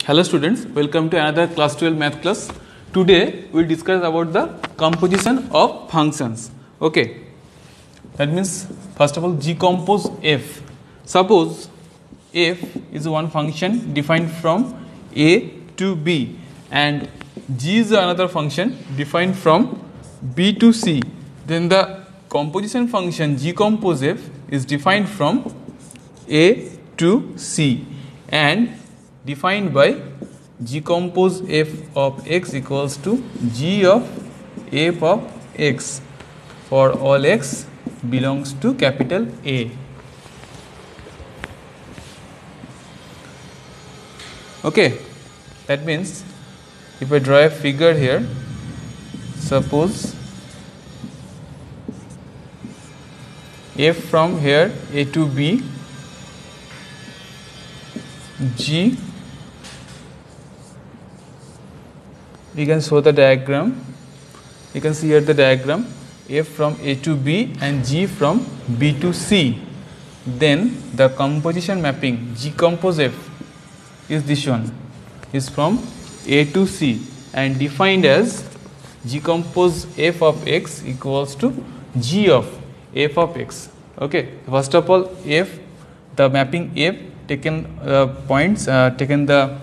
Hello students, welcome to another class 12 math class. Today we will discuss about the composition of functions. Okay, that means first of all decompose f. Suppose f is one function defined from a to b and g is another function defined from b to c. Then the composition function decompose f is defined from a to c and defined by decompose f of x equals to g of f of x for all x belongs to capital A. Okay, that means if I draw a figure here, suppose f from here a to b, g, we can show the diagram. You can see here the diagram, f from a to b and g from b to c. Then the composition mapping decompose f is this one, is from a to c and defined as decompose f of x equals to g of f of x. Okay, first of all f, the mapping f, taken points, taken the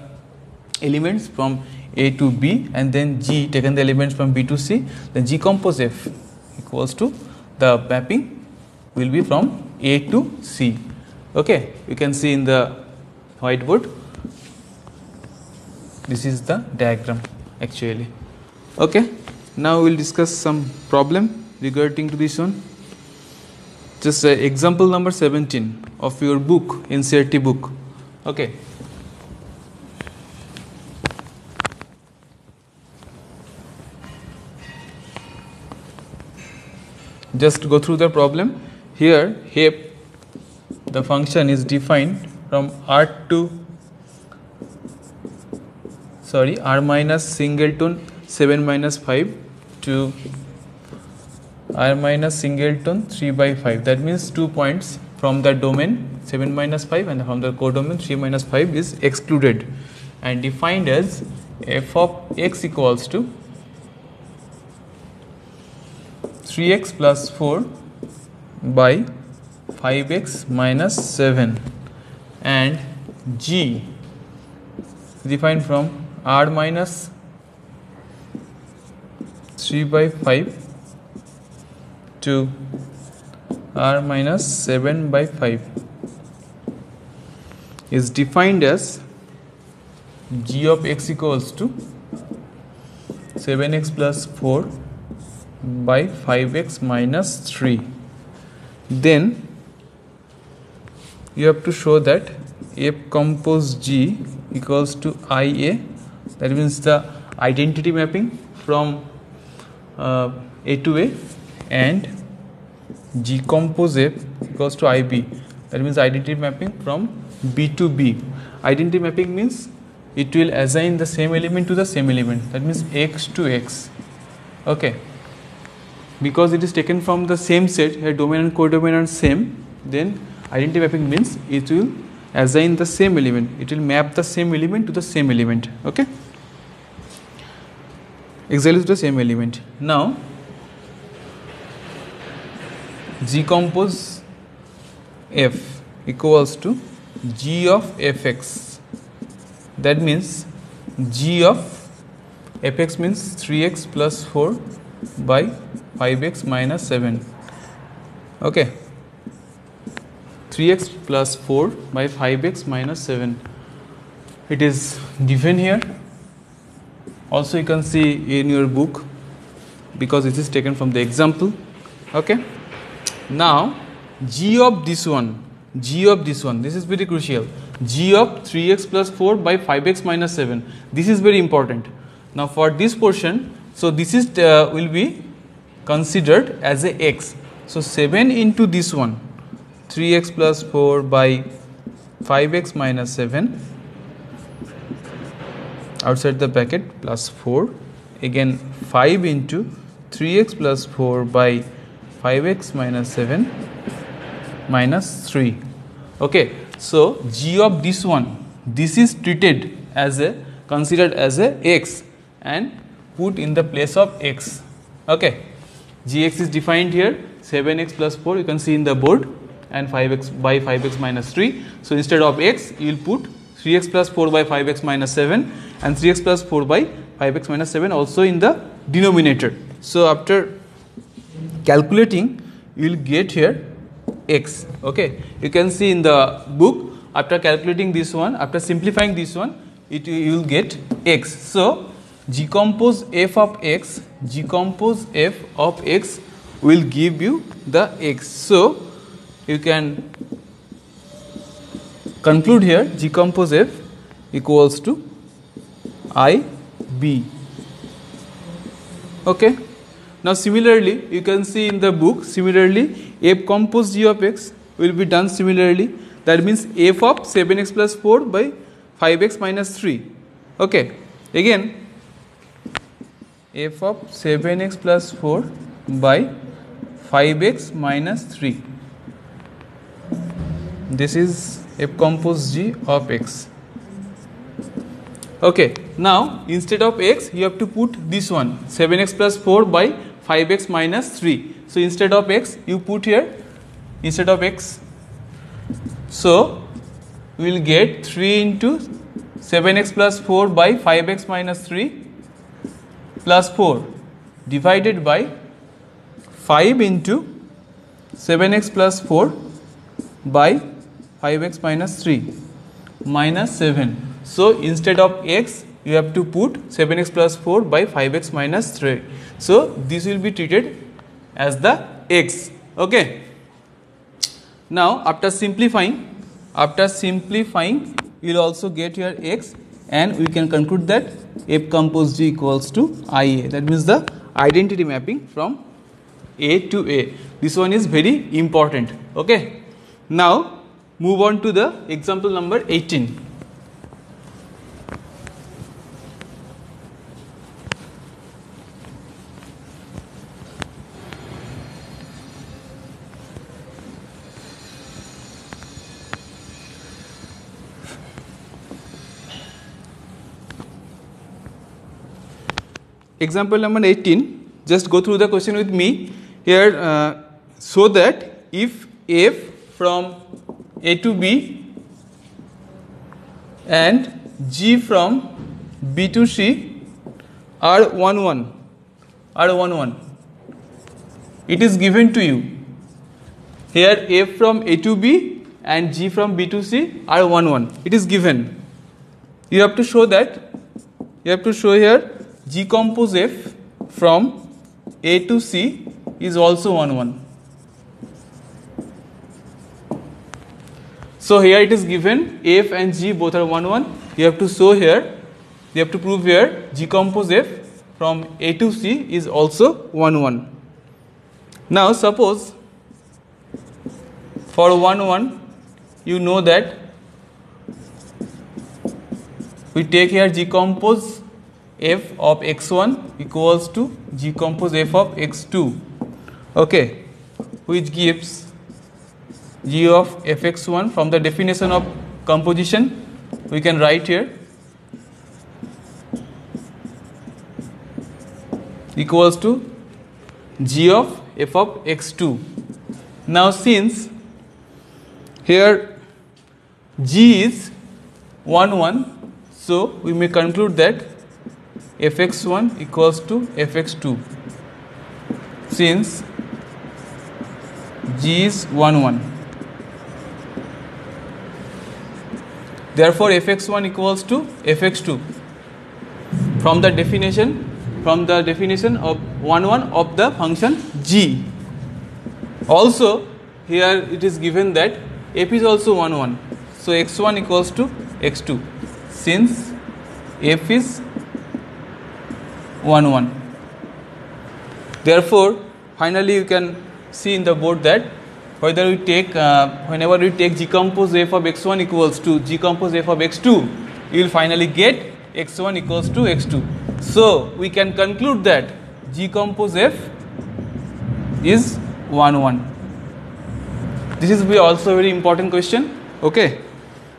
elements from a to b and then g, taken the elements from b to c, then decompose f equals to the mapping will be from a to c. Okay, you can see in the whiteboard, this is the diagram actually. Okay, now we will discuss some problem regarding to this one. Just example number 17 of your book, NCERT book. Okay. Just go through the problem. Here, f, the function is defined from r minus singleton 7 minus 5 to r minus singleton 3 by 5. That means 2 points from the domain 7 minus 5 and from the codomain 3 minus 5 is excluded and defined as f of x equals to 3x plus 4 by 5x minus 7 and g defined from r minus 3 by 5 to r minus 7 by 5 is defined as g of x equals to 7x plus 4 by 5x minus 3. Then you have to show that f compose g equals to IA, that means the identity mapping from A to A, and g compose f equals to IB, that means identity mapping from B to B. Identity mapping means it will assign the same element to the same element, that means x to x. Okay, because it is taken from the same set, here domain and codomain are same, then identity mapping means it will assign the same element, it will map the same element to the same element. Okay, exactly to the same element. Now decompose f equals to g of fx, that means g of fx means 3x plus 4 by 5x minus 7. Okay, 3x plus 4 by 5x minus 7, it is given here. Also you can see in your book because it is taken from the example. Okay, now g of this one, this is very crucial, g of 3x plus 4 by 5x minus 7, this is very important. Now for this portion, so this is will be considered as a x, so 7 into this one, 3x plus 4 by 5x minus 7 outside the bracket plus 4, again 5 into 3x plus 4 by 5x minus 7 minus 3. Okay, so g of this one, this is treated as a considered as a x and put in the place of x. Okay, gx is defined here 7x plus 4, you can see in the board, and 5x by 5x minus 3. So instead of x, you will put 3x plus 4 by 5x minus 7 and 3x plus 4 by 5x minus 7 also in the denominator. So after calculating, you will get here x. Okay, you can see in the book, after calculating this one, after simplifying this one, you will get x. So decompose f of x, decompose f of x will give you the x. So you can conclude here decompose f equals to IB. Okay. Now similarly, you can see in the book, similarly f compose g of x will be done similarly. That means f of 7x plus 4 by 5x minus 3. Okay. Again, f of 7x plus 4 by 5x minus 3. This is f compose g of x. Okay. Now instead of x, you have to put this one 7x plus 4 by 5x minus 3. So instead of x, you put here instead of x. So we will get 3 into 7x plus 4 by 5x minus 3 plus 4 divided by 5 into 7x plus 4 by 5x minus 3 minus 7. So instead of x, you have to put 7x plus 4 by 5x minus 3. So this will be treated as the x. Okay. Now after simplifying, you will also get your x, and we can conclude that f compose g equals to IA. That means the identity mapping from A to A. This one is very important. Okay. Now move on to the example number 18. Example number 18, just go through the question with me here. So that if f from A to B and g from B to C are 1 1, it is given to you. Here f from A to B and g from B to C are 1 1, it is given. You have to show that, you have to show here g compose f from A to C is also 1 1. So here it is given f and g both are 1 1. You have to show here, you have to prove here g compose f from A to C is also 1 1. Now suppose for 1 1, you know that we take here g compose f of x1 equals to g compose f of x2, okay, which gives g of fx1 from the definition of composition. We can write here equals to g of f of x2. Now since here g is 1 1, so we may conclude that fx1 equals to fx2, since g is 1 1. Therefore fx1 equals to fx2 from the definition of 1 1 of the function g. Also here it is given that f is also 1 1, so x1 equals to x2, since f is 1 1. Therefore finally you can see in the board that whether we take whenever we take g compose f of x1 equals to g compose f of x2, you will finally get x1 equals to x2. So we can conclude that g compose f is 1 1. This is also a very important question. Okay.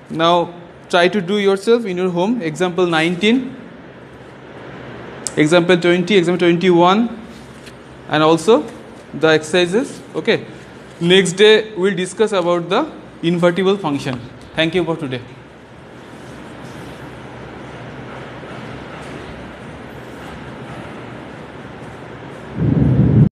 Now try to do yourself in your home. Example 19, example 20, example 21, and also the exercises. Okay. Next day we'll discuss about the invertible function. Thank you for today.